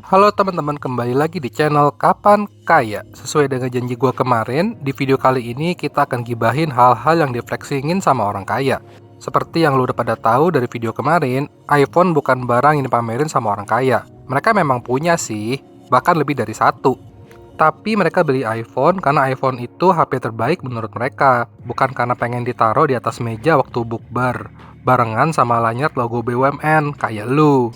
Halo teman-teman, kembali lagi di channel Kapan Kaya. Sesuai dengan janji gua kemarin, di video kali ini kita akan gibahin hal-hal yang diflexingin sama orang kaya. Seperti yang lu udah pada tahu dari video kemarin, iPhone bukan barang yang dipamerin sama orang kaya. Mereka memang punya sih, bahkan lebih dari satu. Tapi mereka beli iPhone karena iPhone itu HP terbaik menurut mereka, bukan karena pengen ditaruh di atas meja waktu bukber, barengan sama lanyard logo BUMN, kayak lu.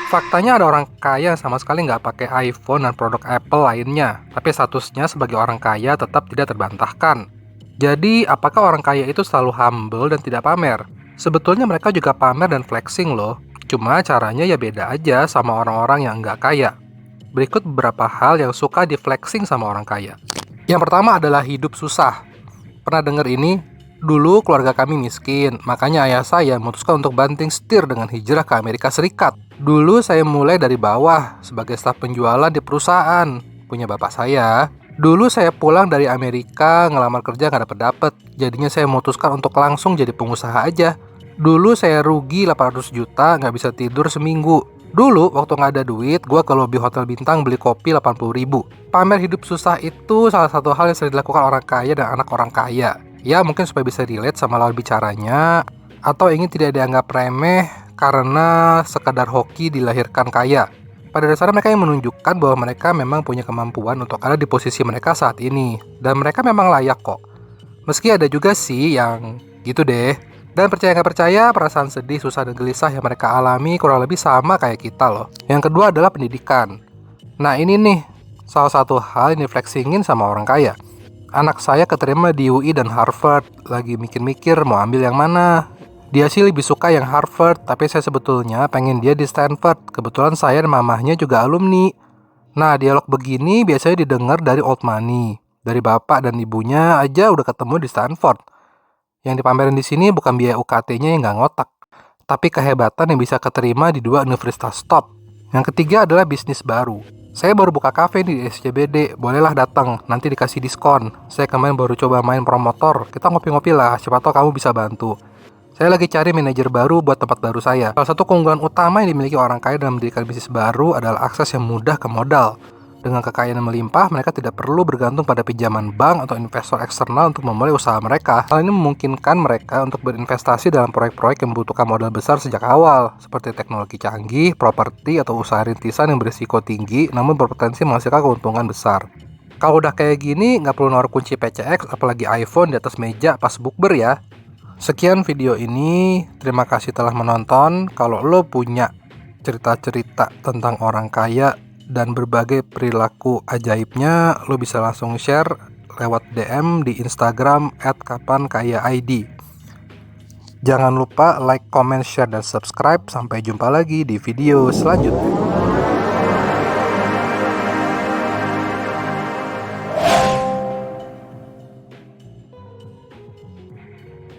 Faktanya ada orang kaya yang sama sekali nggak pakai iPhone dan produk Apple lainnya, tapi statusnya sebagai orang kaya tetap tidak terbantahkan. Jadi, apakah orang kaya itu selalu humble dan tidak pamer? Sebetulnya mereka juga pamer dan flexing loh, cuma caranya ya beda aja sama orang-orang yang nggak kaya. Berikut beberapa hal yang suka di flexing sama orang kaya. Yang pertama adalah hidup susah. Pernah dengar ini? Dulu keluarga kami miskin, makanya ayah saya memutuskan untuk banting setir dengan hijrah ke Amerika Serikat. Dulu saya mulai dari bawah sebagai staf penjualan di perusahaan punya bapak saya. Dulu saya pulang dari Amerika ngelamar kerja nggak dapet-dapet, jadinya saya memutuskan untuk langsung jadi pengusaha aja. Dulu saya rugi 800 juta, nggak bisa tidur seminggu. Dulu waktu nggak ada duit, gue ke lobi hotel bintang beli kopi 80 ribu. Pamer hidup susah itu salah satu hal yang sering dilakukan orang kaya dan anak orang kaya. Ya mungkin supaya bisa relate sama lawan bicaranya, atau ingin tidak dianggap remeh karena sekadar hoki dilahirkan kaya. Pada dasarnya mereka yang menunjukkan bahwa mereka memang punya kemampuan untuk ada di posisi mereka saat ini. Dan mereka memang layak kok. Meski ada juga sih yang gitu deh. Dan percaya nggak percaya, perasaan sedih, susah, dan gelisah yang mereka alami kurang lebih sama kayak kita loh. Yang kedua adalah pendidikan. Nah ini nih, salah satu hal yang diflexingin sama orang kaya. Anak saya keterima di UI dan Harvard. Lagi mikir-mikir mau ambil yang mana. Dia sih lebih suka yang Harvard, tapi saya sebetulnya pengen dia di Stanford. Kebetulan saya dan mamahnya juga alumni. Nah, dialog begini biasanya didengar dari old money. Dari bapak dan ibunya aja udah ketemu di Stanford. Yang dipamerin di sini bukan biaya UKT-nya yang nggak ngotak, tapi kehebatan yang bisa keterima di dua universitas top. Yang ketiga adalah bisnis baru. Saya baru buka kafe di SCBD, bolehlah datang, nanti dikasih diskon. Saya kemarin baru coba main promotor, kita ngopi-ngopi lah, siapa tahu kamu bisa bantu. Saya lagi cari manajer baru buat tempat baru saya. Salah satu keunggulan utama yang dimiliki orang kaya dalam mendirikan bisnis baru adalah akses yang mudah ke modal. Dengan kekayaan yang melimpah, mereka tidak perlu bergantung pada pinjaman bank atau investor eksternal untuk memulai usaha mereka. Hal ini memungkinkan mereka untuk berinvestasi dalam proyek-proyek yang membutuhkan modal besar sejak awal, seperti teknologi canggih, properti, atau usaha rintisan yang berisiko tinggi namun berpotensi menghasilkan keuntungan besar. Kalau udah kayak gini, nggak perlu naruh kunci PCX, apalagi iPhone di atas meja pas bukber ya. Sekian video ini, terima kasih telah menonton. Kalau lo punya cerita-cerita tentang orang kaya dan berbagai perilaku ajaibnya, lo bisa langsung share lewat DM di Instagram @kapankayaid. Jangan lupa like, comment, share, dan subscribe. Sampai jumpa lagi di video selanjutnya.